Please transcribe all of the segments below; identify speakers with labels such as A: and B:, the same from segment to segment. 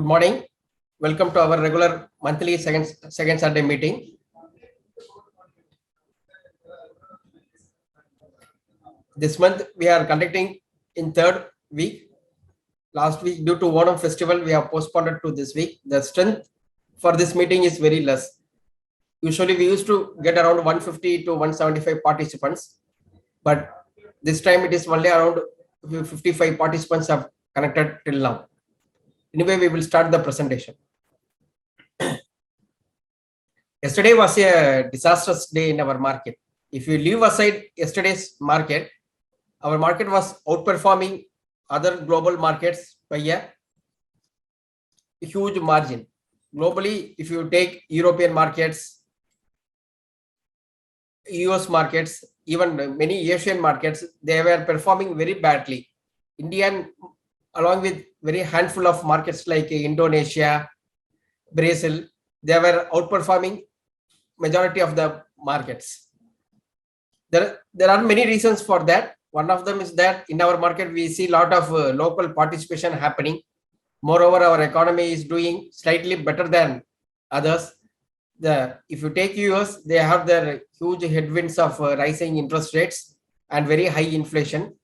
A: Good morning. Welcome to our regular monthly second Saturday meeting. This month we are conducting in third week. Last week, due to Onam festival, we have postponed it to this week. The strength for this meeting is very less. Usually we used to get around 150 to 175 participants, but this time it is only around 55 participants have connected till now. Anyway, we will start the presentation. Yesterday was a disastrous day in our market. If you leave aside yesterday's market, our market was outperforming other global markets by a huge margin. Globally, if you take European markets, US markets, even many Asian markets, they were performing very badly. Indian, along with very handful of markets like Indonesia, Brazil, they were outperforming majority of the markets. There are many reasons for that. One of them is that in our market, we see a lot of local participation happening. Moreover, our economy is doing slightly better than others. If you take US, they have their huge headwinds of rising interest rates and very high inflation.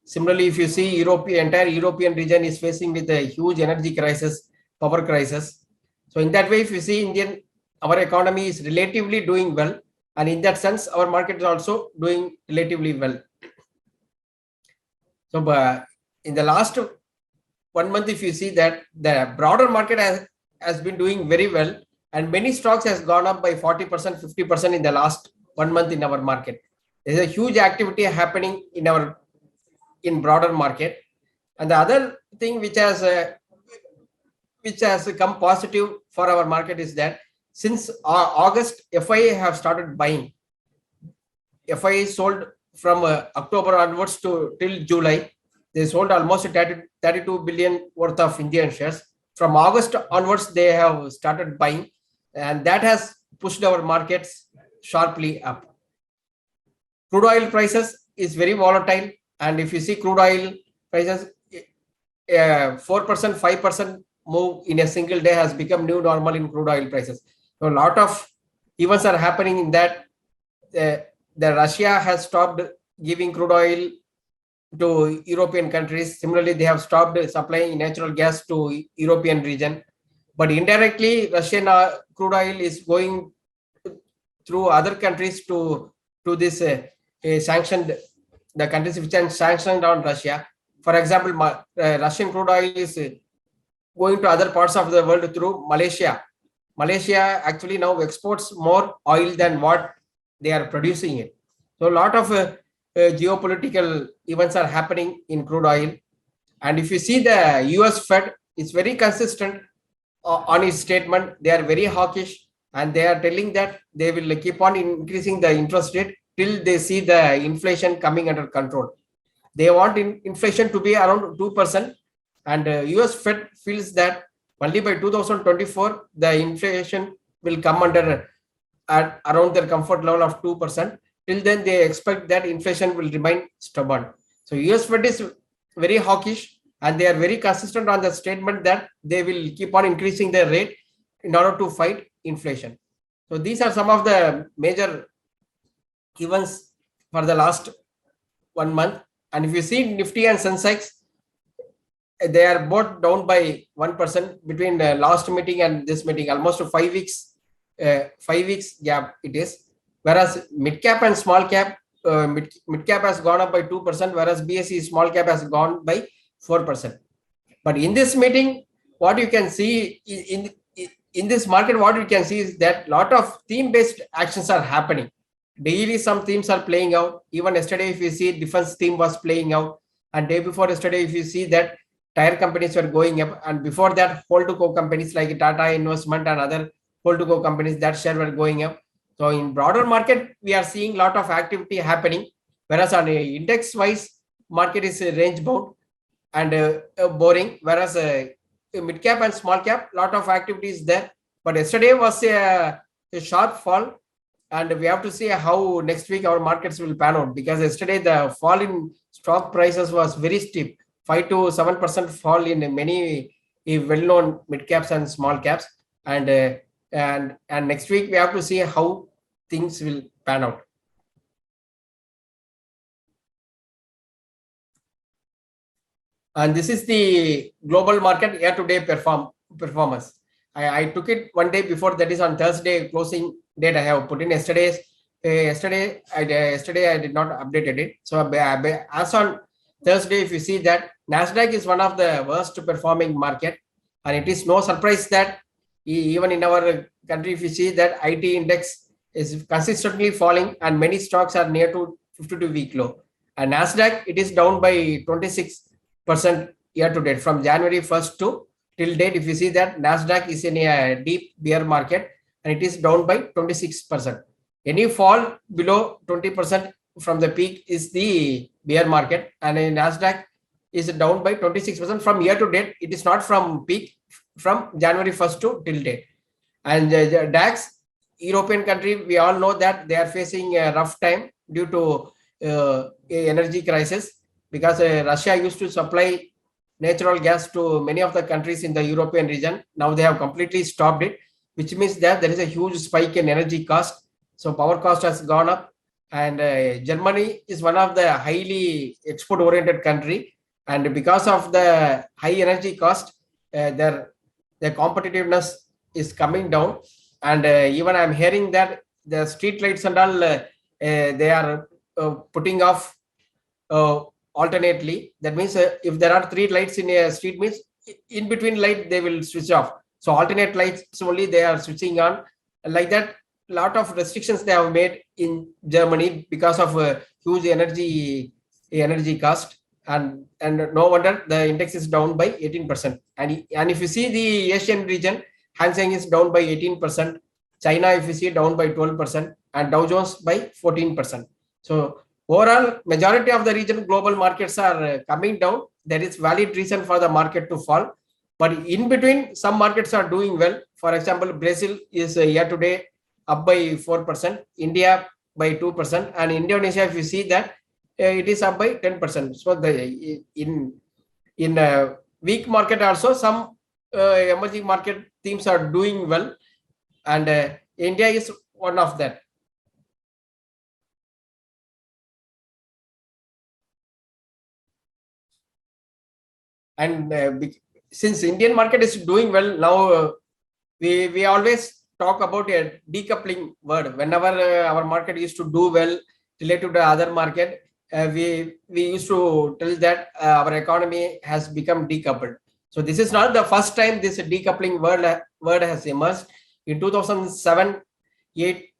A: Similarly, if you see entire European region is facing with a huge energy crisis, power crisis. So in that way, if you see our economy is relatively doing well. And in that sense, our market is also doing relatively well. So in the last 1 month, if you see that the broader market has been doing very well, and many stocks has gone up by 40%, 50% in the last 1 month in our market. There's a huge activity happening in broader market. And the other thing which has come positive for our market is that since August, FIA have started buying. FIA sold from October onwards till July. They sold almost 32 billion worth of Indian shares. From August onwards, they have started buying, and that has pushed our markets sharply up. Crude oil prices is very volatile, and if you see crude oil prices, 4%, 5% move in a single day has become new normal in crude oil prices. So a lot of events are happening in that. The Russia has stopped giving crude oil to European countries. Similarly, they have stopped supplying natural gas to European region. But indirectly, Russian crude oil is going through other countries to this sanctioned, the countries which are sanctioned on Russia. For example, Russian crude oil is going to other parts of the world through Malaysia. Malaysia actually now exports more oil than what they are producing it. So a lot of geopolitical events are happening in crude oil. And if you see the US Fed is very consistent on its statement. They are very hawkish, and they are telling that they will keep on increasing the interest rate till they see the inflation coming under control. They want inflation to be around 2%, and US Fed feels that only by 2024 the inflation will come under at around their comfort level of 2%. Till then, they expect that inflation will remain stubborn. So US Fed is very hawkish, and they are very consistent on the statement that they will keep on increasing their rate in order to fight inflation. So these are some of the major events for the last 1 month. And if you see Nifty and Sensex, they are both down by 1% between the last meeting and this meeting, almost 5 weeks. 5 weeks gap it is. Whereas mid cap and small cap, mid cap has gone up by 2%, whereas BSE small cap has gone by 4%. But in this meeting, what you can see in this market, what you can see is that a lot of theme-based actions are happening. Daily, some themes are playing out. Even yesterday, if you see, defense theme was playing out. And day before yesterday, if you see that tire companies were going up. And before that, hold-to-go companies like Tata Investment and other hold-to-go companies, that share were going up. So in broader market, we are seeing a lot of activity happening. Whereas on a index-wise, market is range bound and boring. Whereas mid cap and small cap, lot of activity is there. But yesterday was a sharp fall, and we have to see how next week our markets will pan out, because yesterday the fall in stock prices was very steep, 5 to 7% fall in many well-known mid caps and small caps. And next week we have to see how things will pan out. And this is the global market year-to-date performance. I took it one day before, that is on Thursday closing date. I have put in yesterday's. Yesterday I did not updated it. So as on Thursday, if you see that Nasdaq is one of the worst performing market, and it is no surprise that even in our country, if you see that IT index is consistently falling, and many stocks are near to 52-week low. And Nasdaq, it is down by 26% year to date from January 1st to till date. If you see that Nasdaq is in a deep bear market and it is down by 26%. Any fall below 20% from the peak is the bear market, and in Nasdaq is down by 26% from year to date. It is not from peak, from January 1st to till date. And the DAX, European country, we all know that they are facing a rough time due to energy crisis, because Russia used to supply natural gas to many of the countries in the European region. Now they have completely stopped it, which means that there is a huge spike in energy cost. So power cost has gone up, and Germany is one of the highly export oriented country, and because of the high energy cost, their competitiveness is coming down. And even I'm hearing that the street lights and all, they are putting off alternately. That means if there are 3 lights in a street, means in between light they will switch off. So alternate lights only they are switching on. Like that, lot of restrictions they have made in Germany because of huge energy cost, and no wonder the index is down by 18%. And if you see the Asian region, Hang Seng is down by 18%, China if you see down by 12%, and Dow Jones by 14%. So overall, majority of the region global markets are coming down. There is valid reason for the market to fall, but in between some markets are doing well. For example, Brazil is year to date up by 4%, India by 2%, and Indonesia, if you see that, it is up by 10%. So the in a weak market also, some emerging market themes are doing well, and India is one of that. And since Indian market is doing well now, we always talk about a decoupling word. Whenever our market used to do well related to other market, we used to tell that our economy has become decoupled. So this is not the first time this decoupling word has emerged. In 2007-8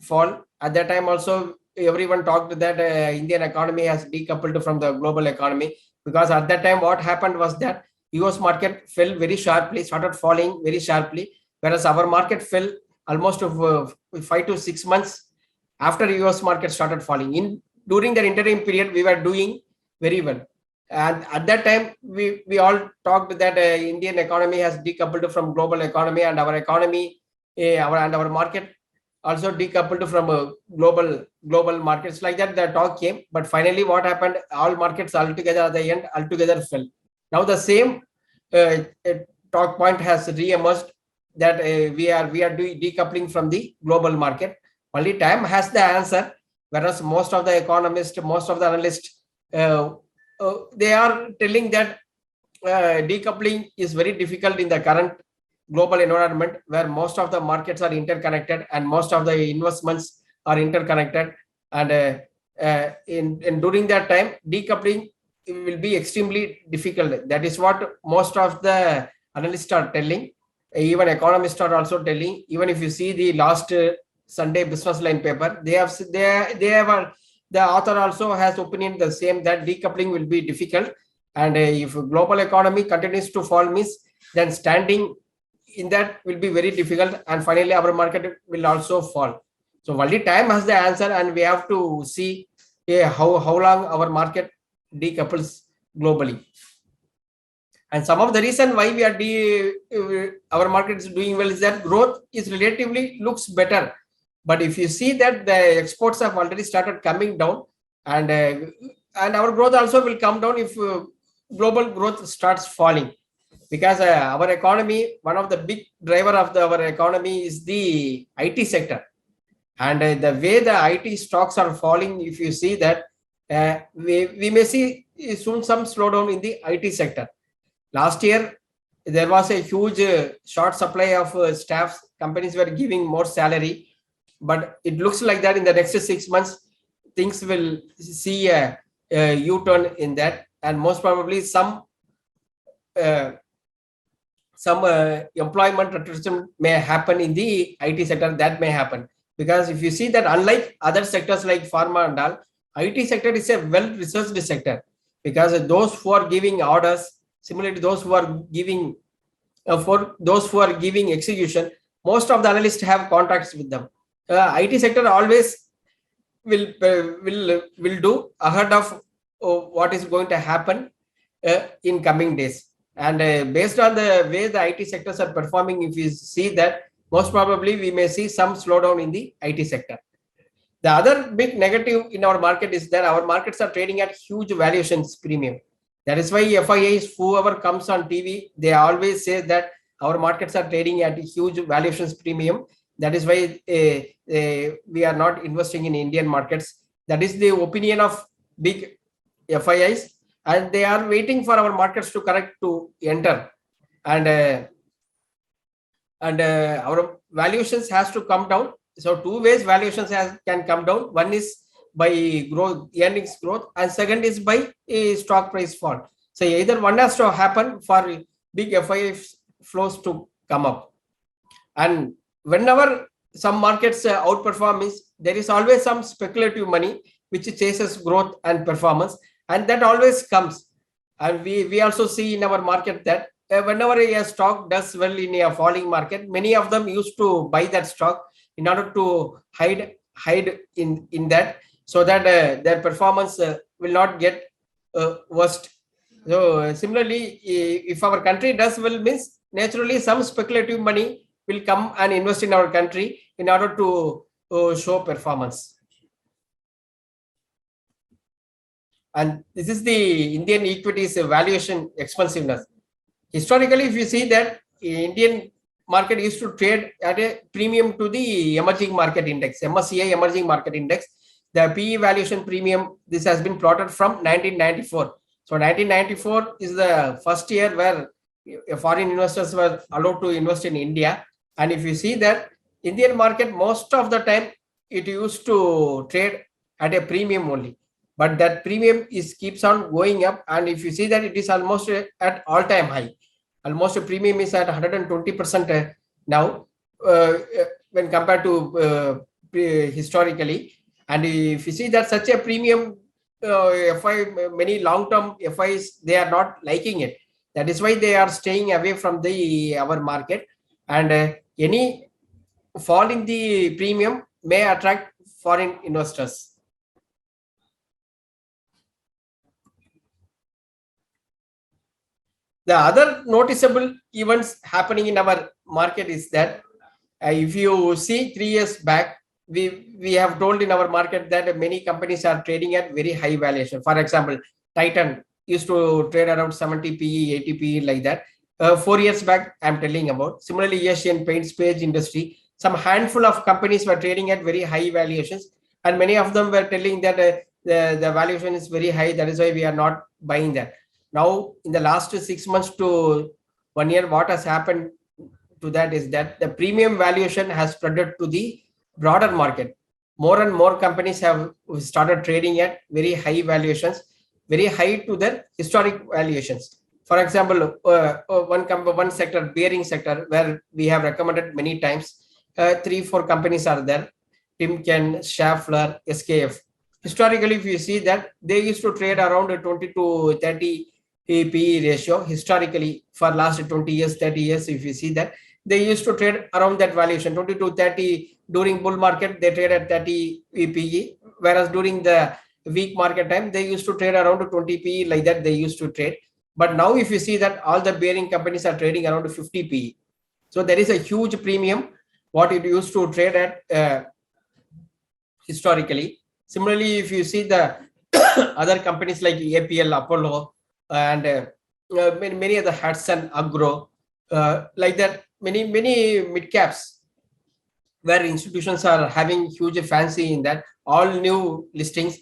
A: fall, at that time also everyone talked that Indian economy has decoupled from the global economy, because at that time what happened was that US market fell very sharply, started falling very sharply, whereas our market fell almost 5 to 6 months after US market started falling. During that interim period, we were doing very well. And at that time, we all talked that Indian economy has decoupled from global economy, and our economy, our market also decoupled from global markets. Like that, the talk came. But finally, what happened? All markets altogether at the end altogether fell. Now the same talk point has re-emerged, that we are doing decoupling from the global market. Only time has the answer, whereas most of the economists, most of the analysts, they are telling that decoupling is very difficult in the current global environment, where most of the markets are interconnected and most of the investments are interconnected. And during that time, decoupling will be extremely difficult. That is what most of the analysts are telling. Even economists are also telling. Even if you see the last Sunday business line paper, they have the author also has opinion the same, that decoupling will be difficult, and if global economy continues to fall, means then standing in that will be very difficult, and finally our market will also fall. So only time has the answer, and we have to see how long our market decouples globally. And some of the reason why we are our market is doing well is that growth is relatively looks better. But if you see that the exports have already started coming down, and our growth also will come down if global growth starts falling. because our economy, one of the big driver of our economy is the IT sector. And the way the IT stocks are falling, if you see that, we may see soon some slowdown in the IT sector. Last year, there was a huge short supply of staffs. Companies were giving more salary, but it looks like that in the next 6 months, things will see a U-turn in that, and most probably some uh, employment rotation may happen in the IT sector. That may happen because if you see that, unlike other sectors like pharma and all, IT sector is a well-researched sector, because those who are giving orders, similarly those who are giving for those who are giving execution, most of the analysts have contacts with them. IT sector always will do ahead of what is going to happen in coming days. And based on the way the IT sectors are performing, if you see that, most probably we may see some slowdown in the IT sector. The other big negative in our market is that our markets are trading at huge valuations premium. That is why FIIs, whoever comes on TV, they always say that our markets are trading at huge valuations premium. That is why we are not investing in Indian markets. That is the opinion of big FIIs, and they are waiting for our markets to correct to enter. And our valuations has to come down. So two ways valuations can come down. One is by growth, earnings growth, and second is by a stock price fall. So either one has to happen for big FII flows to come up. And whenever some markets outperform, there is always some speculative money which chases growth and performance, and that always comes. And we also see in our market that whenever a stock does well in a falling market, many of them used to buy that stock in order to hide in that, so that their performance will not get worst. So similarly, if our country does well, means naturally some speculative money will come and invest in our country in order to show performance. And this is the Indian equities valuation expensiveness. Historically, if you see that, Indian market used to trade at a premium to the emerging market index, MSCI emerging market index. The PE valuation premium, this has been plotted from 1994. So 1994 is the first year where foreign investors were allowed to invest in India. And if you see that, Indian market, most of the time, it used to trade at a premium only. But that premium keeps on going up. And if you see that, it is almost at all-time high. Almost a premium is at 120% now when compared to historically. And if you see that such a premium, many long-term FIs, they are not liking it. That is why they are staying away from our market. And any fall in the premium may attract foreign investors. The other noticeable events happening in our market is that if you see 3 years back, we have told in our market that many companies are trading at very high valuation. For example, Titan used to trade around 70 PE, 80 PE, like that. 4 years back, I'm telling about. Similarly, Asian Paints Page Industry, some handful of companies were trading at very high valuations, and many of them were telling that the valuation is very high. That is why we are not buying that. Now, in the last 6 months to 1 year, what has happened to that is that the premium valuation has spread to the broader market. More and more companies have started trading at very high valuations, very high to their historic valuations. For example, one sector, bearing sector, where we have recommended many times, 3-4 companies are there: Timken, Schaeffler, SKF. Historically, if you see that, they used to trade around a 20 to 30 PE ratio. Historically, for last 20 years, 30 years, if you see that, they used to trade around that valuation, 20 to 30. During bull market, they trade at 30 PE, whereas during the weak market time, they used to trade around 20 PE, like that they used to trade. But now, if you see that, all the bearing companies are trading around 50 PE. So there is a huge premium what it used to trade at historically. Similarly, if you see the other companies like APL, Apollo, and many other Hudson Agro, like that, many mid caps where institutions are having huge fancy in that, all new listings,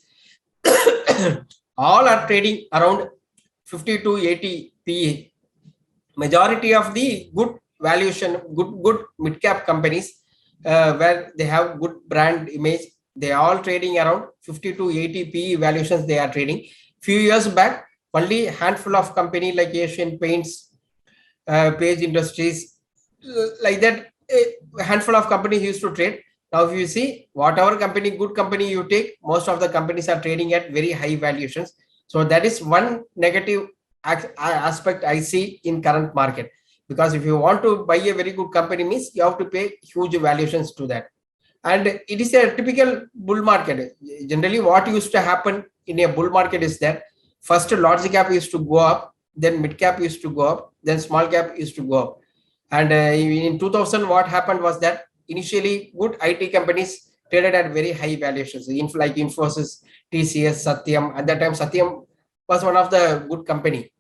A: all are trading around 50 to 80 PE. Majority of the good valuation, good mid cap companies, where they have good brand image, they are all trading around 50 to 80 PE valuations. They are trading. Few years back, only handful of company like Asian Paints, Page Industries, like that, a handful of companies used to trade. Now, if you see whatever company, good company you take, most of the companies are trading at very high valuations. So that is one negative aspect I see in current market. Because if you want to buy a very good company, means you have to pay huge valuations to that. And it is a typical bull market. Generally, what used to happen in a bull market is that first large cap used to go up, then mid cap used to go up, then small cap used to go up. And in 2000, what happened was that initially good IT companies traded at very high valuations, like Infosys, TCS, Satyam. At that time, Satyam was one of the good company.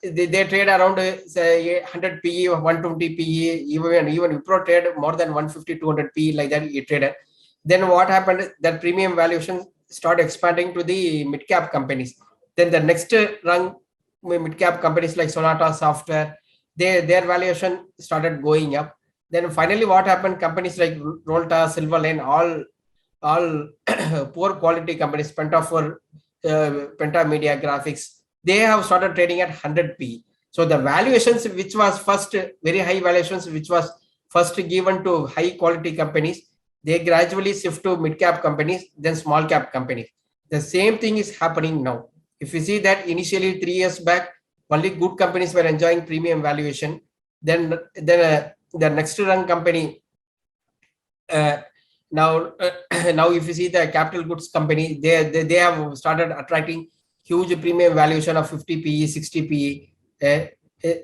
A: They trade around say 100 PE or 120 PE, even Wipro trade more than 150, 200 PE, like that it traded. Then what happened? That premium valuation started expanding to the mid cap companies. Then the next rung mid cap companies like Sonata Software, their valuation started going up. Then finally, what happened? Companies like Rolta, Silverline, all poor quality companies, Penta Media Graphics, they have started trading at 100 P. So the valuations, which was first very high valuations, which was first given to high quality companies, they gradually shift to mid cap companies, then small cap companies. The same thing is happening now. If you see that initially 3 years back, only good companies were enjoying premium valuation. Then the next run company, uh, now now if you see the capital goods company, they have started attracting huge premium valuation of 50 PE, 60 PE.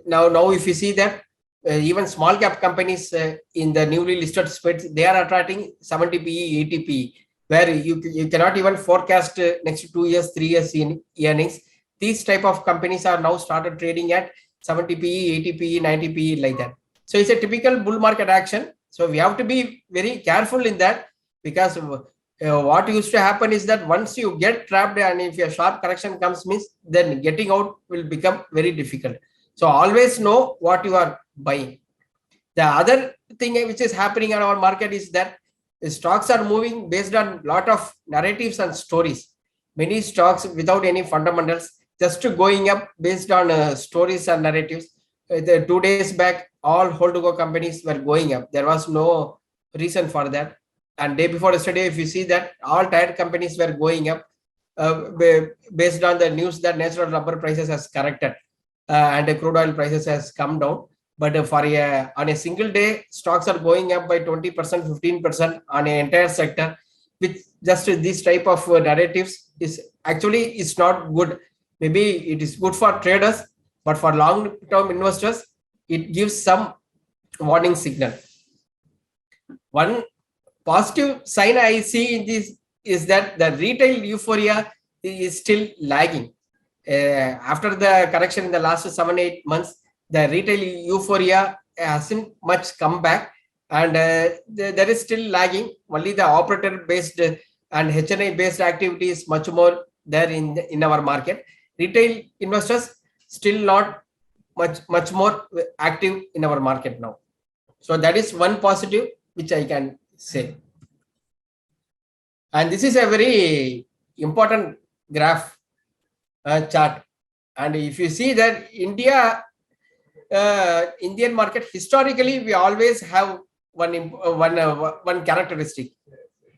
A: Now if you see that even small cap companies in the newly listed space, they are attracting 70 PE, 80 PE, where you cannot even forecast next 2 years, 3 years in earnings. These type of companies are now started trading at 70 PE, 80 PE, 90 PE, like that. So it's a typical bull market action. So we have to be very careful in that, because what used to happen is that once you get trapped and if a sharp correction comes, means then getting out will become very difficult. So always know what you are buying. The other thing which is happening in our market is that stocks are moving based on lot of narratives and stories. Many stocks without any fundamentals, just going up based on stories and narratives. The 2 days back, all hold to go companies were going up. There was no reason for that. And day before yesterday, if you see that all tired companies were going up, based on the news that natural rubber prices has corrected, and the crude oil prices has come down. But on a single day, stocks are going up by 20%, 15% on an entire sector. With just this type of narratives, is actually it's not good. Maybe it is good for traders, but for long-term investors, it gives some warning signal. One positive sign I see in this is that the retail euphoria is still lagging. After the correction in the last 7-8 months, the retail euphoria hasn't much come back, and there is still lagging. Only the operator based and HNI based activity is much more there in our market. Retail investors still not much more active in our market now. So that is one positive which I can say. And this is a very important graph chart. And if you see that Indian market, historically, we always have one characteristic.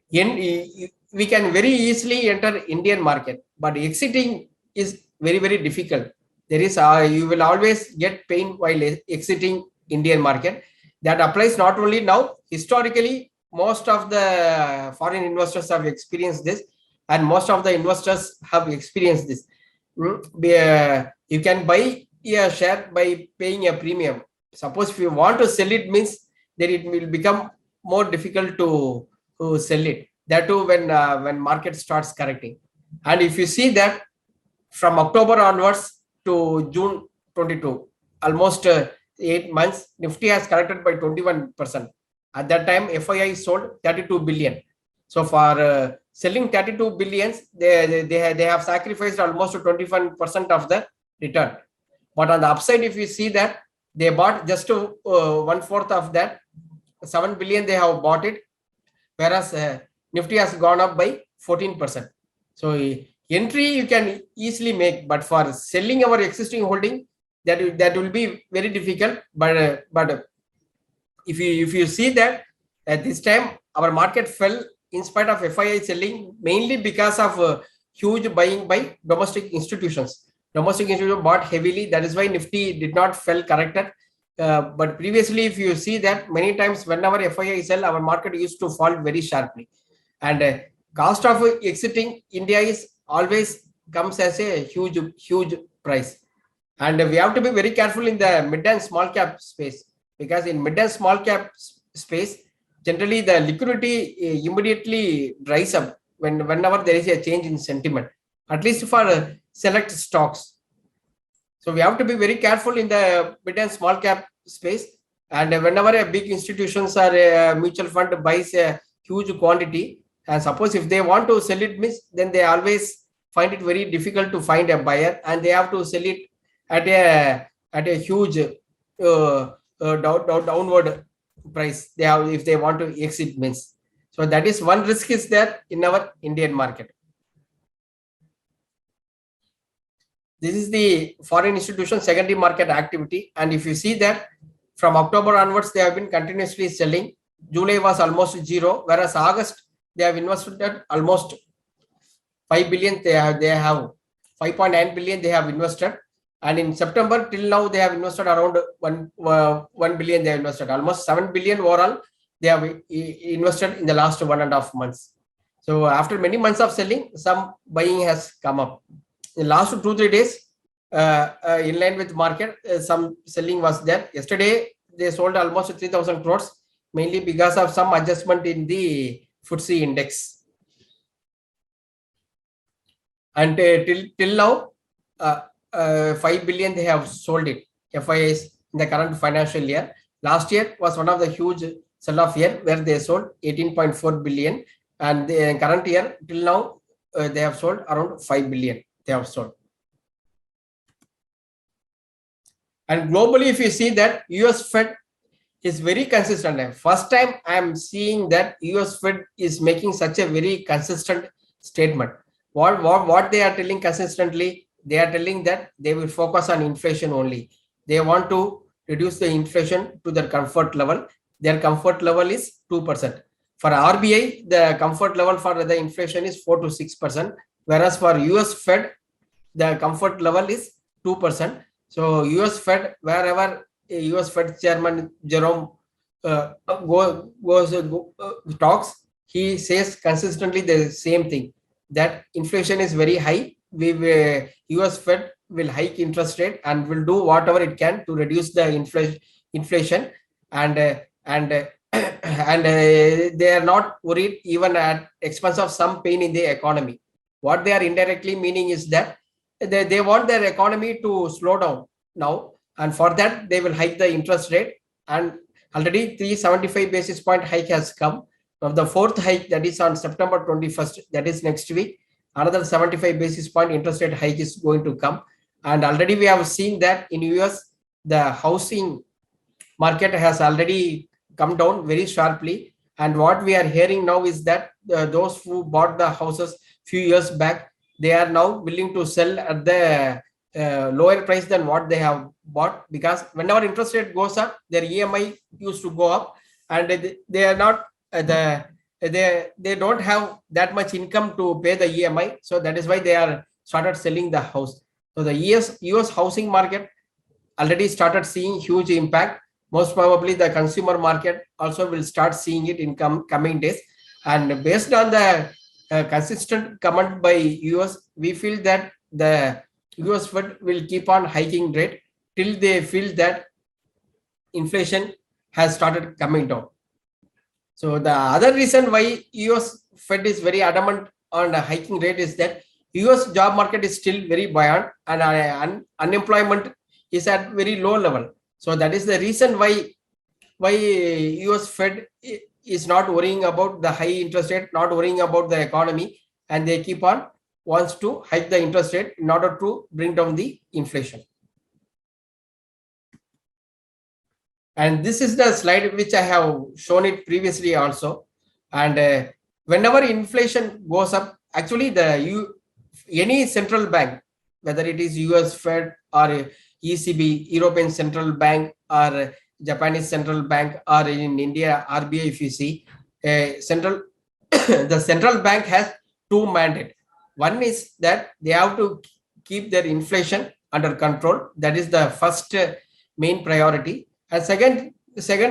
A: We can very easily enter Indian market, but exiting is very, very difficult. There is you will always get pain while exiting Indian market. That applies not only now. Historically, most of the foreign investors have experienced this, and most of the investors have experienced this. You can buy a share by paying a premium. Suppose if you want to sell it, means then it will become more difficult to sell it. That too when market starts correcting. And if you see that from October onwards to June 22, almost 8 months, Nifty has corrected by 21%. At that time, FII sold 32 billion. So for selling 32 billions, they have sacrificed almost 21% of the return. But on the upside, if you see that they bought just 1/4 of that, 7 billion they have bought it, whereas Nifty has gone up by 14%. So entry you can easily make, but for selling our existing holding, that will be very difficult. But if you see that at this time our market fell in spite of FII selling, mainly because of huge buying by domestic institutions. Domestic institutions bought heavily. That is why Nifty did not fell corrected. But previously, if you see that many times whenever FII sell, our market used to fall very sharply. And cost of exiting India is always comes as a huge price. And we have to be very careful in the mid and small cap space, because in mid and small cap space, generally the liquidity immediately dries up whenever there is a change in sentiment, at least for select stocks. So we have to be very careful in the mid and small cap space. And whenever a big institutions or a mutual fund buys a huge quantity, and suppose if they want to sell it, then they always find it very difficult to find a buyer, and they have to sell it at a huge downward price. They have, if they want to exit means. So that is one risk is there in our Indian market. This is the foreign institution secondary market activity, and if you see that from October onwards they have been continuously selling. July was almost zero, whereas August they have invested almost 5 billion. They have 5.9 billion they have invested, and in September till now they have invested around 1 billion. They have invested almost 7 billion overall. They have invested in the last 1.5 months. So after many months of selling, some buying has come up. In the last 2-3 days, in line with market, some selling was there. Yesterday they sold almost 3,000 crores, mainly because of some adjustment in the FTSE index. And till now, 5 billion they have sold it, FIIs, in the current financial year. Last year was one of the huge sell-off year where they sold 18.4 billion, and the current year till now they have sold around 5 billion. They have sold. And globally, if you see that US Fed is very consistent. First time I am seeing that US Fed is making such a very consistent statement. What they are telling consistently, they are telling that they will focus on inflation only. They want to reduce the inflation to their comfort level. Their comfort level is 2%. For RBI, the comfort level for the inflation is 4 to 6%, whereas for US Fed, the comfort level is 2%. So US Fed, wherever US Fed Chairman Jerome talks, he says consistently the same thing, that inflation is very high. US Fed will hike interest rate and will do whatever it can to reduce the inflation, and they are not worried even at expense of some pain in the economy. What they are indirectly meaning is that they want their economy to slow down now, and for that they will hike the interest rate. And already 375 basis point hike has come. Of the fourth hike, that is on September 21st, that is next week, another 75 basis point interest rate hike is going to come. And already we have seen that in US, the housing market has already come down very sharply. And what we are hearing now is that those who bought the houses few years back, they are now willing to sell at the lower price than what they have bought, because whenever interest rate goes up, their EMI used to go up, and they are not they don't have that much income to pay the EMI. So that is why they are started selling the house. So the US housing market already started seeing huge impact. Most probably the consumer market also will start seeing it in coming days. And based on the consistent comment by US, we feel that the US Fed will keep on hiking rate till they feel that inflation has started coming down. So the other reason why US Fed is very adamant on the hiking rate is that US job market is still very buoyant, and unemployment is at very low level. So that is the reason why US Fed is not worrying about the high interest rate, not worrying about the economy, and they keep on wants to hike the interest rate in order to bring down the inflation. And this is the slide which I have shown it previously also. And whenever inflation goes up, actually any central bank, whether it is US Fed or ECB, European Central Bank, or Japanese Central Bank, or in India RBI, if you see, the central bank has two mandates. One is that they have to keep their inflation under control. That is the first main priority. And second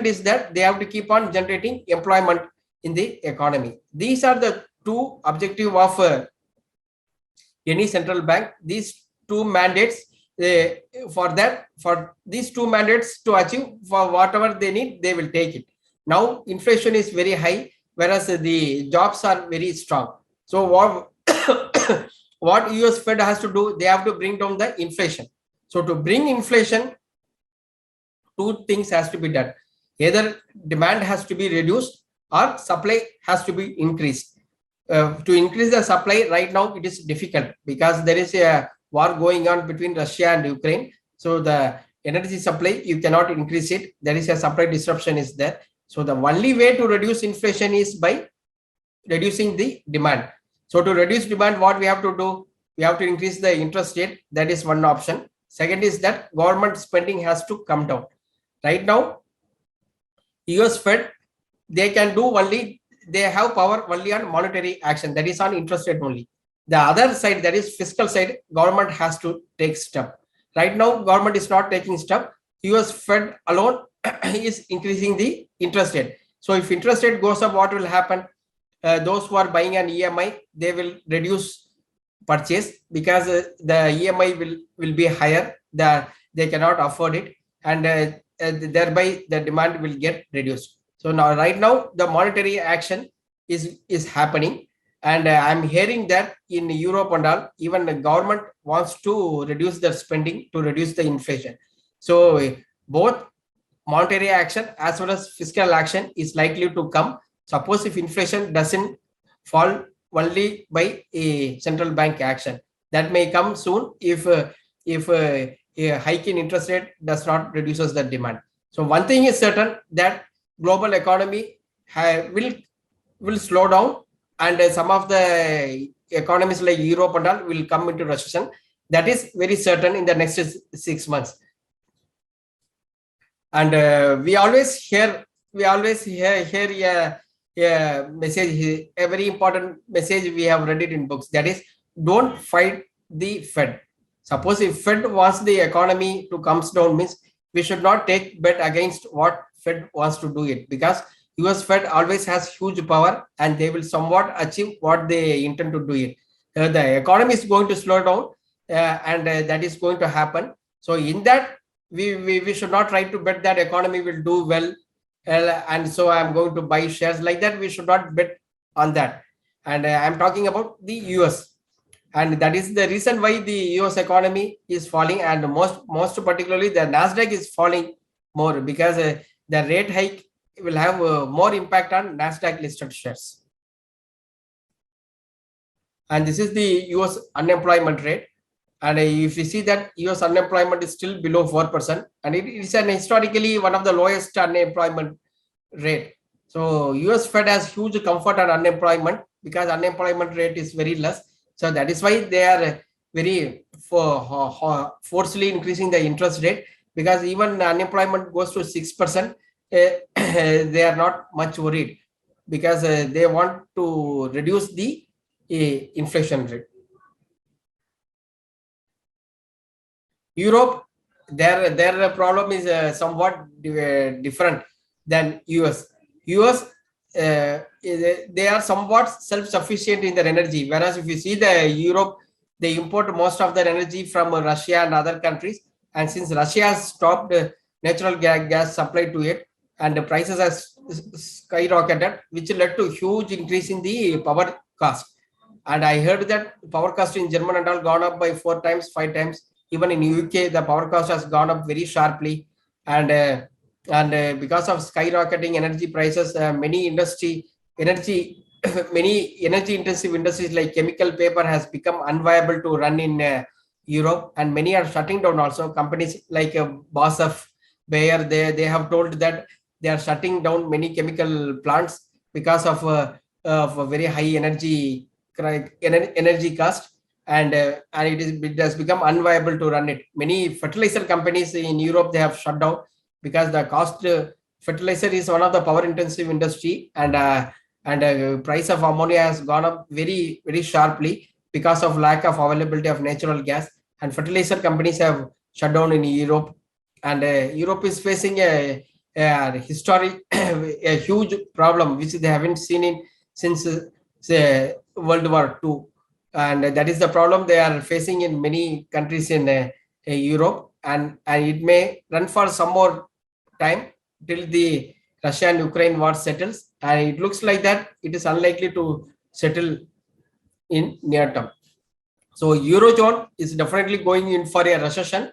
A: is that they have to keep on generating employment in the economy. These are the two objectives of any central bank. These two mandates, for these two mandates to achieve, for whatever they need, they will take it. Now inflation is very high, whereas the jobs are very strong. So what US Fed has to do, they have to bring down the inflation. So to bring inflation, two things has to be done. Either demand has to be reduced or supply has to be increased. To increase the supply right now, it is difficult because there is a war going on between Russia and Ukraine. So the energy supply, you cannot increase it. There is a supply disruption is there. So the only way to reduce inflation is by reducing the demand. So to reduce demand, what we have to do? We have to increase the interest rate. That is one option. Second is that government spending has to come down. Right now, US Fed, they can do only, they have power only on monetary action. That is on interest rate only. The other side, that is fiscal side, government has to take step. Right now, government is not taking step. US Fed alone is increasing the interest rate. So if interest rate goes up, what will happen? Those who are buying an EMI, they will reduce purchase because the EMI will be higher. They cannot afford it, and thereby the demand will get reduced. So now, right now, the monetary action is happening, and I'm hearing that in Europe and all, even the government wants to reduce their spending to reduce the inflation. So both monetary action as well as fiscal action is likely to come. Suppose if inflation doesn't fall only by a central bank action, that may come soon if a hike in interest rate does not reduces the demand. So one thing is certain, that global economy will slow down, and some of the economies like Europe and all will come into recession. That is very certain in the next 6 months. And we always hear a message, a very important message. We have read it in books. That is, don't fight the Fed. Suppose if Fed wants the economy to come down, means we should not take bet against what Fed wants to do it, because US Fed always has huge power and they will somewhat achieve what they intend to do it. The economy is going to slow down, and that is going to happen. So in that, we should not try to bet that economy will do well, and so I'm going to buy shares like that. We should not bet on that. And I'm talking about the US, and that is the reason why the US economy is falling, and most particularly the Nasdaq is falling more, because the rate hike will have more impact on Nasdaq listed shares. And this is the US unemployment rate. And if you see that US unemployment is still below 4%, and it is an historically one of the lowest unemployment rate. So US Fed has huge comfort on unemployment because unemployment rate is very less. So that is why they are very forcefully increasing the interest rate, because even unemployment goes to 6%, they are not much worried, because they want to reduce the inflation rate. Europe, their problem is somewhat different than US. US, they are somewhat self-sufficient in their energy, whereas if you see the Europe, they import most of their energy from Russia and other countries. And since Russia has stopped natural gas supply to it, and the prices have skyrocketed, which led to huge increase in the power cost. And I heard that power cost in Germany and all gone up by 4 times, 5 times. Even in UK, the power cost has gone up very sharply, and because of skyrocketing energy prices, energy many energy intensive industries like chemical paper has become unviable to run in Europe, and many are shutting down. Also, companies like BASF, Bayer, they have told that they are shutting down many chemical plants because of a very high energy cost, and it has become unviable to run it. Many fertilizer companies in Europe, they have shut down because the cost. Fertilizer is one of the power intensive industry, and price of ammonia has gone up very sharply because of lack of availability of natural gas, and fertilizer companies have shut down in Europe, and Europe is facing a historic a huge problem which they haven't seen in since say World War II, and that is the problem they are facing in many countries in Europe, and it may run for some more time till the Russia and Ukraine war settles, and it looks like that it is unlikely to settle in near term. So Eurozone is definitely going in for a recession,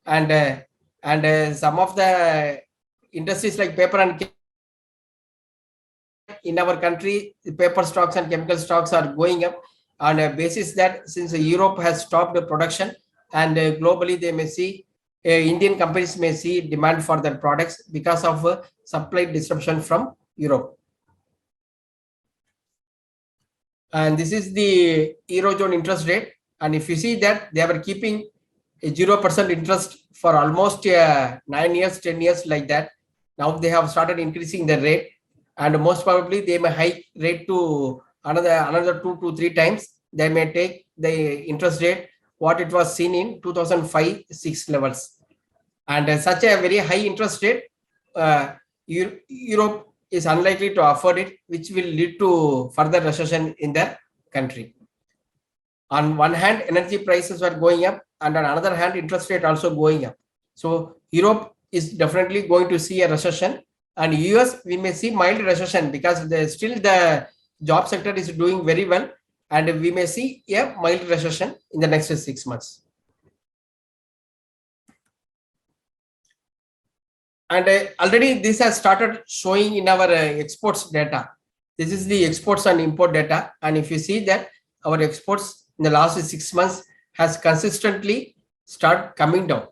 A: and some of the industries like paper and in our country, the paper stocks and chemical stocks are going up on a basis that since Europe has stopped the production, and globally they may see Indian companies may see demand for their products because of supply disruption from Europe. And this is the Eurozone interest rate. And if you see that they were keeping a 0% interest for almost 9 years, 10 years like that. Now they have started increasing the rate, and most probably they may hike rate to another 2 to 3 times. They may take the interest rate what it was seen in 2005-6 levels. And such a very high interest rate, Europe is unlikely to afford it, which will lead to further recession in the country. On one hand, energy prices were going up, and on another hand, interest rate also going up. So Europe is definitely going to see a recession, and US we may see mild recession because still the job sector is doing very well, and we may see a mild recession in the next 6 months. And already this has started showing in our exports data. This is the exports and import data, and if you see that our exports in the last 6 months has consistently started coming down.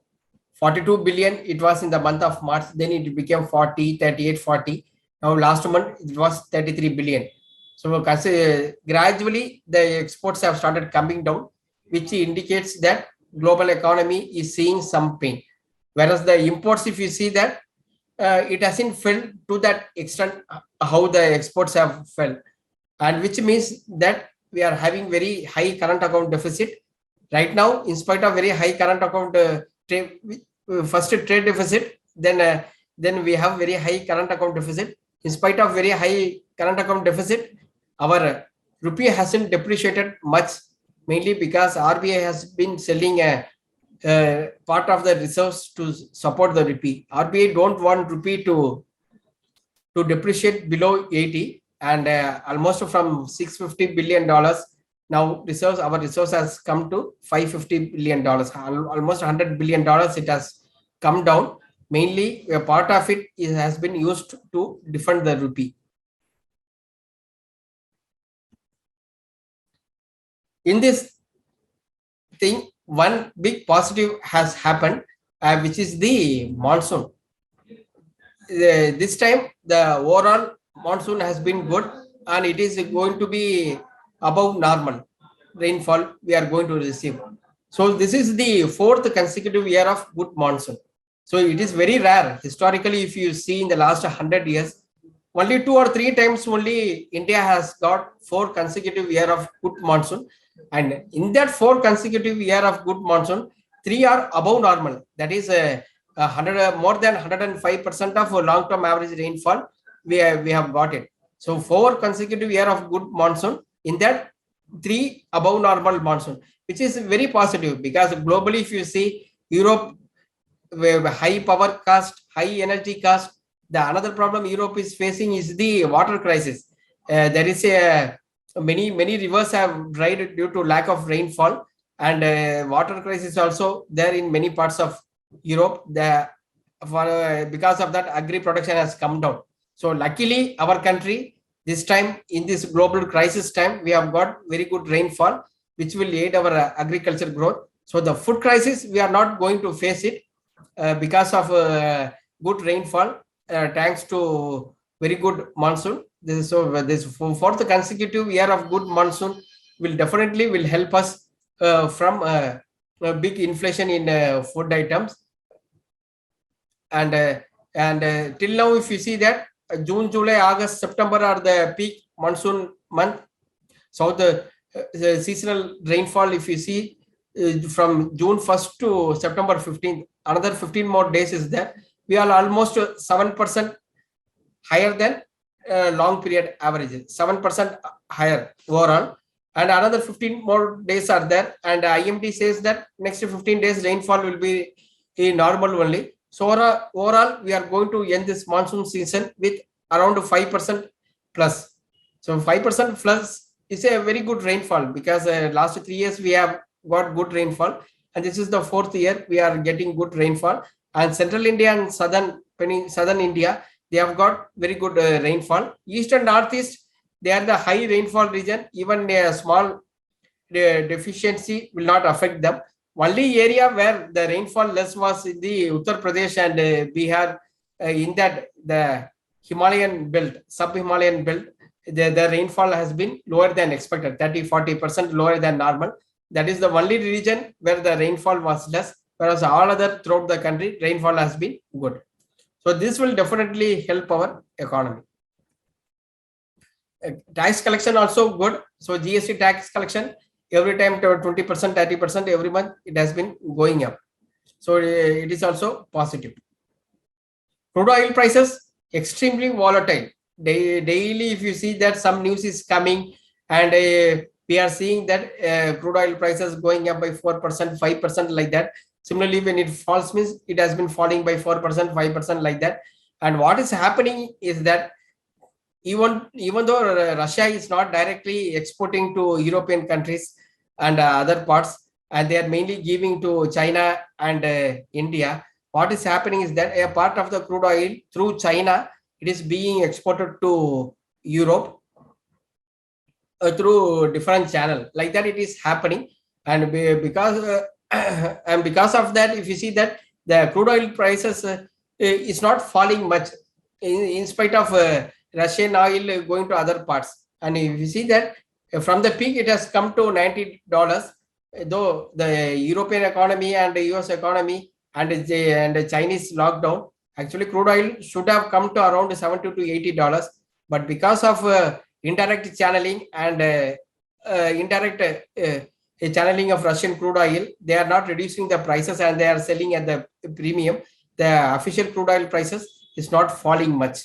A: 42 billion it was in the month of March, then it became 40, 38, 40. Now last month it was 33 billion. So gradually the exports have started coming down, which indicates that global economy is seeing some pain. Whereas the imports, if you see that it hasn't fell to that extent how the exports have fell, and which means that we are having very high current account deficit right now, in spite of very high current account first trade deficit, then we have very high current account deficit. In spite of very high current account deficit, our rupee hasn't depreciated much, mainly because RBI has been selling a part of the reserves to support the rupee. RBI don't want rupee to depreciate below 80, and almost from $650 billion now our resource has come to $550 billion, almost $100 billion. It has come down. Mainly a part of it has been used to defend the rupee. In this thing, one big positive has happened, which is the monsoon. This time the overall monsoon has been good, and it is going to be above normal rainfall we are going to receive. So this is the 4th consecutive year of good monsoon. So it is very rare. Historically, if you see in the last 100 years, only 2 or 3 times only India has got 4 consecutive year of good monsoon. And in that 4 consecutive year of good monsoon, 3 are above normal. That is more than 105% of long-term average rainfall we have got it. So 4 consecutive year of good monsoon, in that 3 above normal monsoon, which is very positive, because globally if you see Europe, where high power cost, high energy cost, the another problem Europe is facing is the water crisis. There is many rivers have dried due to lack of rainfall, and water crisis also there in many parts of Europe. Because of that, agri production has come down. So luckily, our country this time in this global crisis time, we have got very good rainfall, which will aid our agriculture growth. So the food crisis, we are not going to face it because of good rainfall, thanks to very good monsoon. This fourth consecutive year of good monsoon will definitely will help us from a big inflation in food items. And till now, if you see that June, July, August, September are the peak monsoon month. So the seasonal rainfall, if you see from June 1st to September 15th, another 15 more days is there. We are almost 7% higher than long period averages, 7% higher overall. And another 15 more days are there. And IMD says that next 15 days rainfall will be normal only. So overall, we are going to end this monsoon season with around 5% plus. So 5% plus is a very good rainfall, because last 3 years we have got good rainfall, and this is the fourth year we are getting good rainfall. And central India and southern India, they have got very good rainfall. East and northeast, they are the high rainfall region. Even a small deficiency will not affect them. Only area where the rainfall less was in the Uttar Pradesh and Bihar. In that, the Himalayan belt, sub-Himalayan belt, the rainfall has been lower than expected, 30-40% lower than normal. That is the only region where the rainfall was less, whereas all other throughout the country, rainfall has been good. So this will definitely help our economy. Tax collection also good. So GST tax collection, every time 20%, 30% every month, it has been going up. So it is also positive. Crude oil prices, extremely volatile. Daily, if you see that some news is coming, and we are seeing that crude oil prices going up by 4%, 5% like that. Similarly, when it falls, means it has been falling by 4%, 5% like that. And what is happening is that even though Russia is not directly exporting to European countries and other parts, and they are mainly giving to China and India, what is happening is that a part of the crude oil through China, it is being exported to Europe through different channel. Like that, it is happening, and because and because of that, if you see that the crude oil prices is not falling much in spite of Russian oil going to other parts. And if you see that from the peak, it has come to $90, though the European economy and the US economy and the Chinese lockdown, actually crude oil should have come to around $70 to $80. But because of indirect channeling and indirect channeling of Russian crude oil, they are not reducing the prices and they are selling at the premium. The official crude oil prices is not falling much.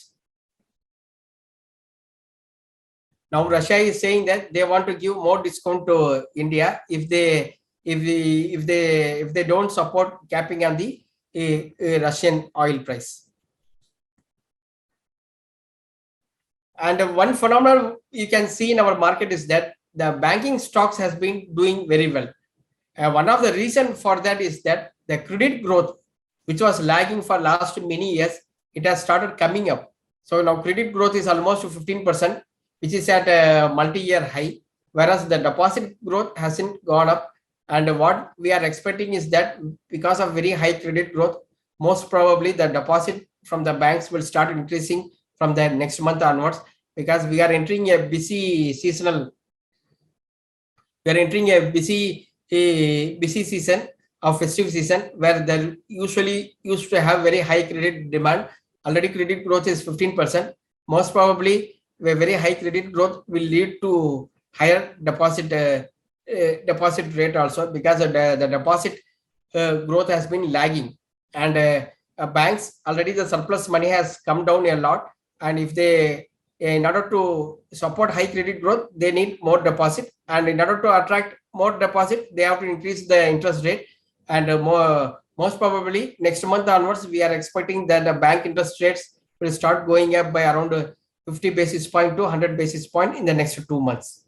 A: Now Russia is saying that they want to give more discount to India if they don't support capping on the Russian oil price. And one phenomenon you can see in our market is that the banking stocks has been doing very well. One of the reasons for that is that the credit growth, which was lagging for last many years, it has started coming up. So now credit growth is almost 15%, which is at a multi-year high, whereas the deposit growth hasn't gone up. And what we are expecting is that because of very high credit growth, most probably the deposit from the banks will start increasing from the next month onwards, because we are entering a busy seasonal. We are entering a busy season of festive season, where they usually used to have very high credit demand. Already credit growth is 15%. Most probably, a very high credit growth will lead to higher deposit rate also, because the deposit growth has been lagging, and banks already the surplus money has come down a lot, and if they in order to support high credit growth, they need more deposit, and in order to attract more deposit, they have to increase the interest rate. And most probably next month onwards, we are expecting that the bank interest rates will start going up by around 50 basis point to 100 basis point in the next 2 months.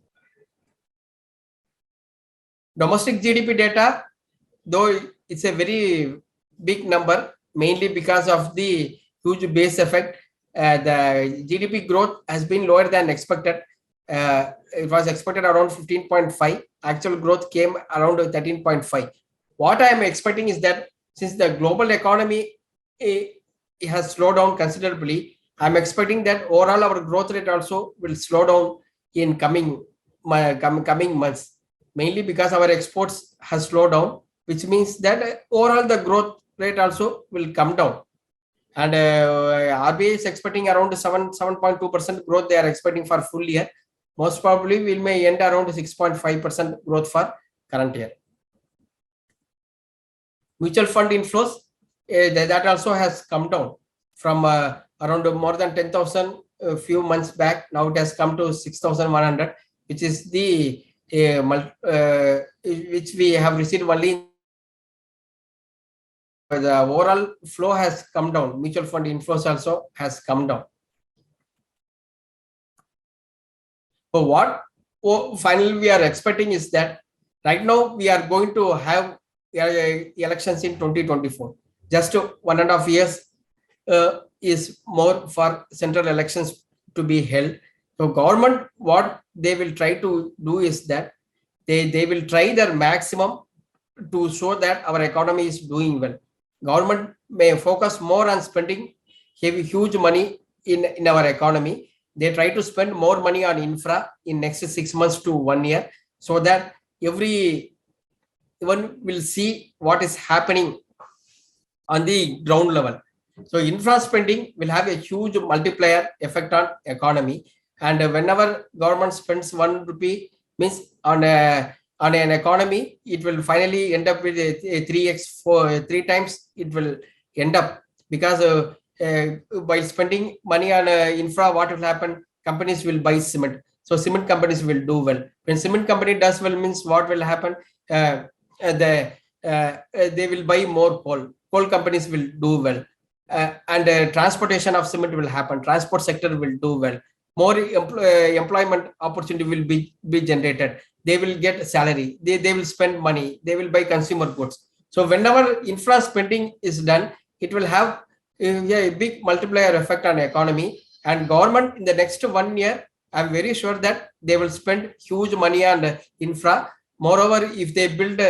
A: Domestic GDP data, though it's a very big number, mainly because of the huge base effect, the GDP growth has been lower than expected. It was expected around 15.5. Actual growth came around 13.5. What I am expecting is that since the global economy it has slowed down considerably, I'm expecting that overall our growth rate also will slow down in coming months, mainly because our exports has slowed down, which means that overall the growth rate also will come down. And RBI is expecting around 7.2% growth. They are expecting for full year. Most probably we may end around 6.5% growth for current year. Mutual fund inflows, that also has come down from around more than 10,000 a few months back. Now it has come to 6,100, which is the which we have received only. The overall flow has come down. Mutual fund inflows also has come down. So what finally we are expecting is that right now we are going to have elections in 2024. Just 1.5 years is more for central elections to be held. So government, what they will try to do is that they will try their maximum to show that our economy is doing well. Government may focus more on spending huge money in our economy. They try to spend more money on infra in next 6 months to 1 year, so that everyone will see what is happening on the ground level. So infra spending will have a huge multiplier effect on economy. And whenever government spends 1 rupee, means on an economy, it will finally end up with a 3x, 3 times it will end up, because by spending money on infra, what will happen? Companies will buy cement. So cement companies will do well. When cement company does well, means what will happen? They will buy more coal. Coal companies will do well. And transportation of cement will happen. Transport sector will do well. More employment opportunity will be generated. They will get salary. They will spend money. They will buy consumer goods. So whenever infra spending is done, it will have a big multiplier effect on the economy. And government in the next 1 year, I'm very sure that they will spend huge money on infra. Moreover, if they build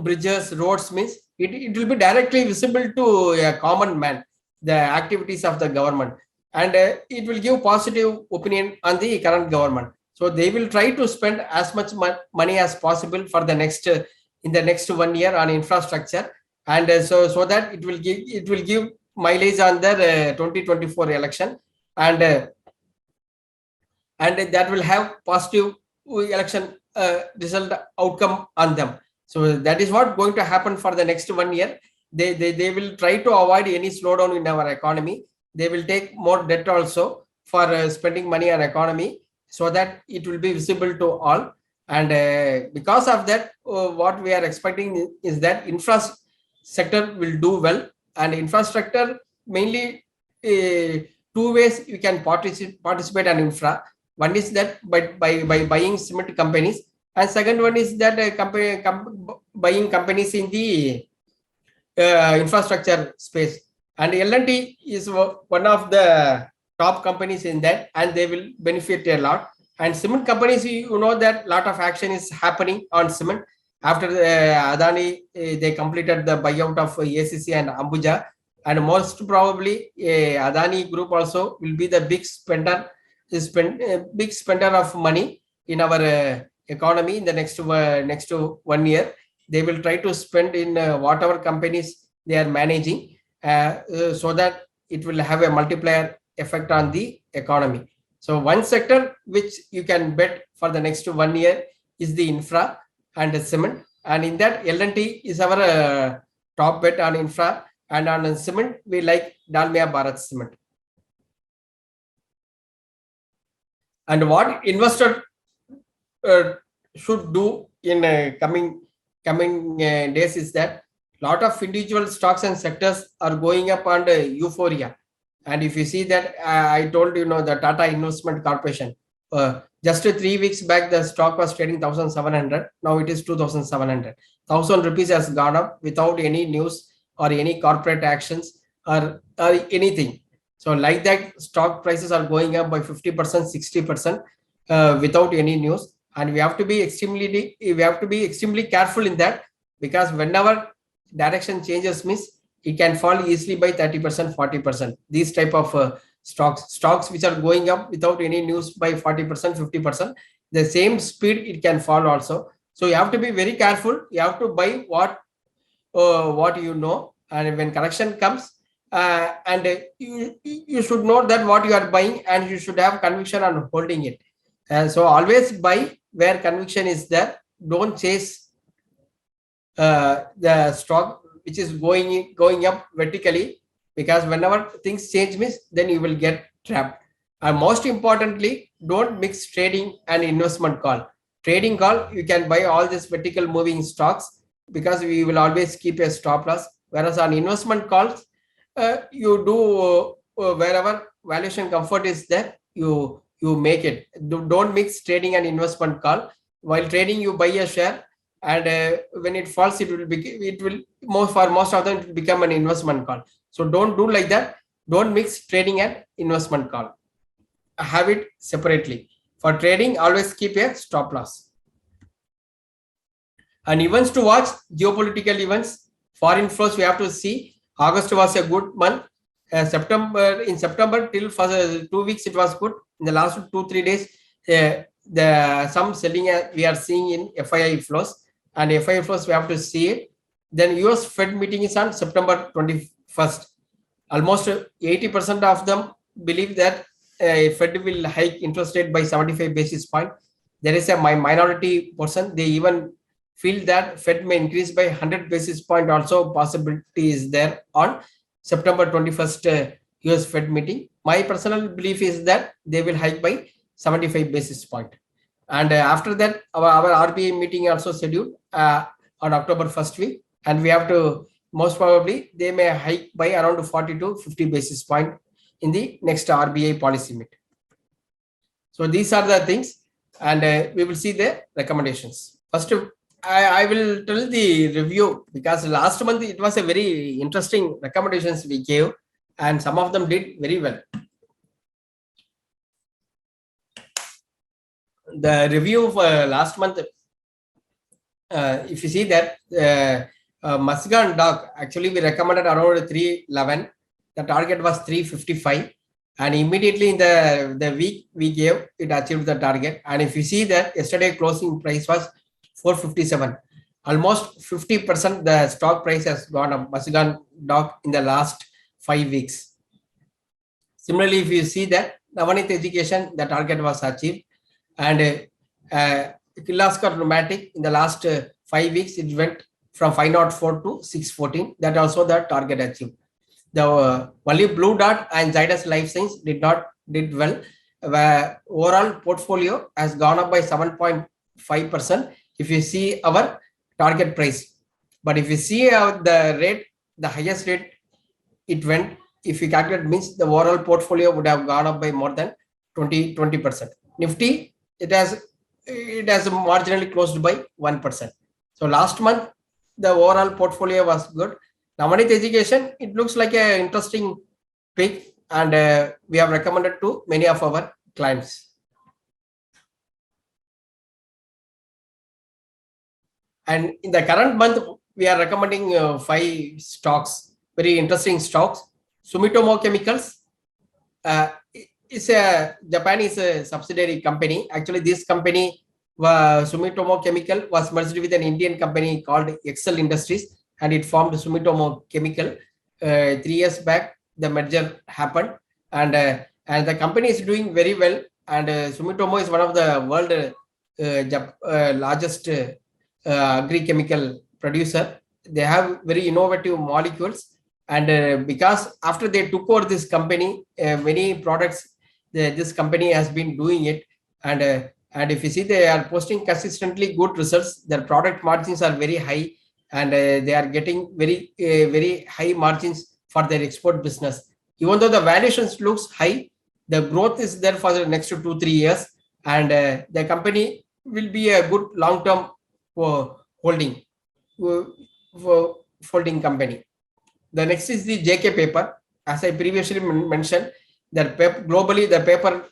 A: bridges, roads, means it will be directly visible to a common man, the activities of the government, and it will give positive opinion on the current government. So they will try to spend as much money as possible for the next in the next 1 year on infrastructure, and so that it will give mileage on the 2024 election, and that will have positive election result outcome on them. So that is what going to happen for the next 1 year. They will try to avoid any slowdown in our economy. They will take more debt also for spending money on economy, so that it will be visible to all. And because of that, what we are expecting is that infrastructure sector will do well. And infrastructure, mainly 2 ways you can participate on infra. One is that by buying cement companies, and second one is that buying companies in the infrastructure space. And L&T is one of the top companies in that, and they will benefit a lot. And cement companies, you know that lot of action is happening on cement. After Adani, they completed the buyout of ACC and Ambuja, and most probably Adani Group also will be the big spender of money in our economy in the next 1 year. They will try to spend in whatever companies they are managing, so that it will have a multiplier effect on the economy. So one sector which you can bet for the next 1 year is the infra and the cement, and in that L&T is our top bet on infra, and on cement we like Dalmia Bharat Cement. And what investor should do in coming days is that lot of individual stocks and sectors are going up on euphoria. And if you see that, I told the Tata Investment Corporation, Just 3 weeks back, the stock was trading 1,700. Now it is 2,700. 1,000 rupees has gone up without any news or any corporate actions or anything. So like that, stock prices are going up by 50%, 60% without any news. And we have to be extremely careful in that, because whenever direction changes means it can fall easily by 30%, 40%. These type of stocks which are going up without any news by 40%, 50%, the same speed it can fall also. So you have to be very careful. You have to buy what you know, and when correction comes, and you should know that what you are buying, and you should have conviction on holding it. So always buy where conviction is there. Don't chase the stock which is going up vertically, because whenever things change means then you will get trapped. And most importantly, don't mix trading and investment call. Trading call, you can buy all these vertical moving stocks because we will always keep a stop loss. Whereas on investment calls, you do wherever valuation comfort is there, you make it. Don't mix trading and investment call. While trading, you buy a share, and when it falls, it will most of them it will become an investment call. So don't do like that. Don't mix trading and investment call. Have it separately. For trading, always keep a stop loss. And events to watch: geopolitical events, foreign flows. We have to see. August was a good month. In September till first 2 weeks it was good. In the last 2-3 days, some selling we are seeing in FII flows, and FII flows we have to see it. Then US Fed meeting is on September 21st. Almost 80% of them believe that Fed will hike interest rate by 75 basis point. There is a minority person, they even feel that Fed may increase by 100 basis point. Also possibility is there on September 21st US Fed meeting. My personal belief is that they will hike by 75 basis point. And after that, our RBI meeting also scheduled on October 1st week. And we have to, most probably, they may hike by around 40 to 50 basis point in the next RBI policy meet. So these are the things, and we will see the recommendations. First, I will tell the review, because last month it was a very interesting recommendations we gave, and some of them did very well. The review for last month, if you see that Muscat Dock, actually we recommended around 311. The target was 355, and immediately in the week we gave, it achieved the target. And if you see that yesterday closing price was 457, almost 50% the stock price has gone up, Muscat Dock, in the last 5 weeks. Similarly, if you see that Navneet Education, the target was achieved, and Kirloskar Pneumatic, in the last 5 weeks it went from 504 to 614. That also the target achieved. The only Blue Dart and Zydus Life Science did well. Where overall portfolio has gone up by 7.5% if you see our target price. But if you see the rate, the highest rate it went, if you calculate, means the overall portfolio would have gone up by more than 20%. Nifty, it has marginally closed by 1%. So last month the overall portfolio was good. Navneet Education, it looks like an interesting pick, and we have recommended to many of our clients. And in the current month, we are recommending 5 stocks, very interesting stocks. Sumitomo Chemicals is a Japanese subsidiary company. Actually, this company, Sumitomo Chemical, was merged with an Indian company called Excel Industries, and it formed Sumitomo Chemical. 3 years back, the merger happened, and the company is doing very well. And Sumitomo is one of the world largest agri-chemical producer. They have very innovative molecules, and because after they took over this company, many products this company has been doing it, and if you see, they are posting consistently good results. Their product margins are very high, and they are getting very high margins for their export business. Even though the valuations looks high, the growth is there for the next 2-3 years. and the company will be a good long-term holding uh, holding company. The next is the JK paper. As I previously mentioned, that globally the paper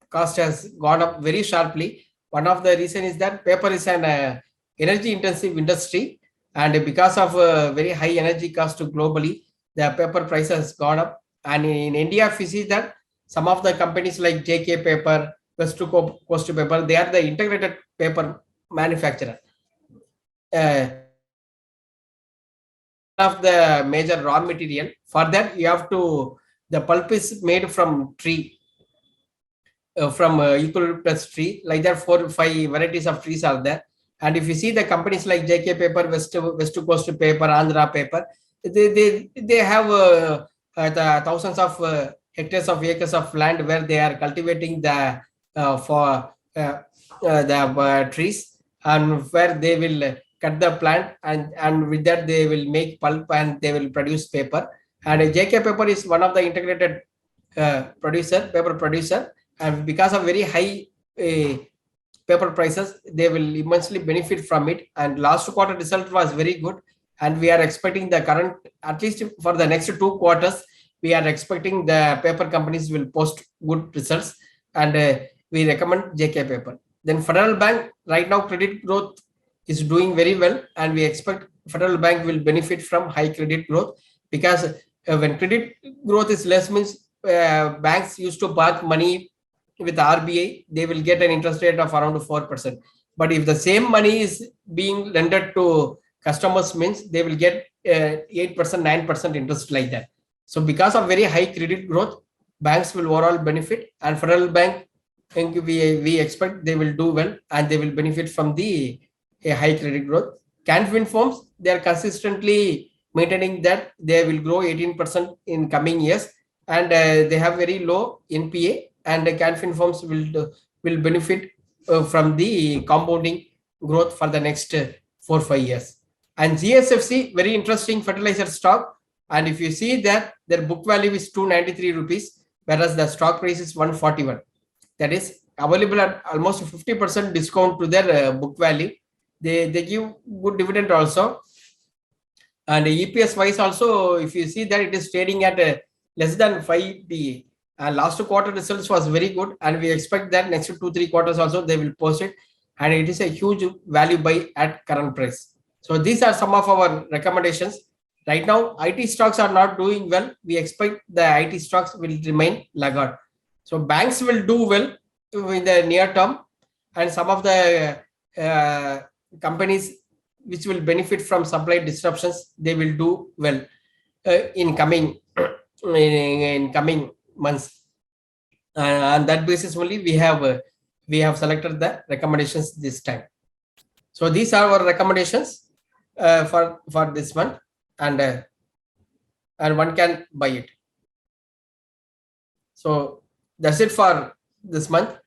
A: cost has gone up very sharply. One of the reason is that paper is an energy intensive industry, and because of very high energy cost globally, the paper price has gone up. And in India, if you see that some of the companies like JK Paper, West Coast Paper, they are the integrated paper manufacturer. Of the major raw material for that you have to, the pulp is made from tree, from eucalyptus tree, like that 4 or 5 varieties of trees are there. And if you see the companies like JK Paper, West Coast Paper, Andhra Paper, they have the thousands of hectares of acres of land where they are cultivating the for the trees, and where they will cut the plant, and with that they will make pulp and they will produce paper. And JK Paper is one of the integrated paper producer, and because of very high paper prices, they will immensely benefit from it. And last quarter result was very good, and we are expecting the current, at least for the next 2 quarters, we are expecting the paper companies will post good results, and we recommend JK Paper. Then Federal Bank, right now credit growth is doing very well, and we expect Federal Bank will benefit from high credit growth, because when credit growth is less means banks used to park money with RBI, they will get an interest rate of around 4%. But if the same money is being lended to customers, means they will get 8%, 9% interest, like that. So because of very high credit growth, banks will overall benefit, and Federal Bank, we expect they will do well, and they will benefit from the high credit growth. Canfin firms, they are consistently maintaining that they will grow 18% in coming years, and they have very low NPA, and the Canfin firms will benefit from the compounding growth for the next 4 or 5 years. And GSFC, very interesting fertilizer stock. And if you see that their book value is 293 rupees, whereas the stock price is 141. That is available at almost 50% discount to their book value. They give good dividend also. And EPS wise also, if you see that it is trading at less than 5 DE. And last quarter results was very good, and we expect that next 2-3 quarters also they will post it, and it is a huge value buy at current price. So these are some of our recommendations. Right now, IT stocks are not doing well. We expect the IT stocks will remain laggard. So banks will do well in the near term, and some of the companies which will benefit from supply disruptions, they will do well in coming in coming months. On that basis only we have selected the recommendations this time. So these are our recommendations for this month, and one can buy it. So that's it for this month.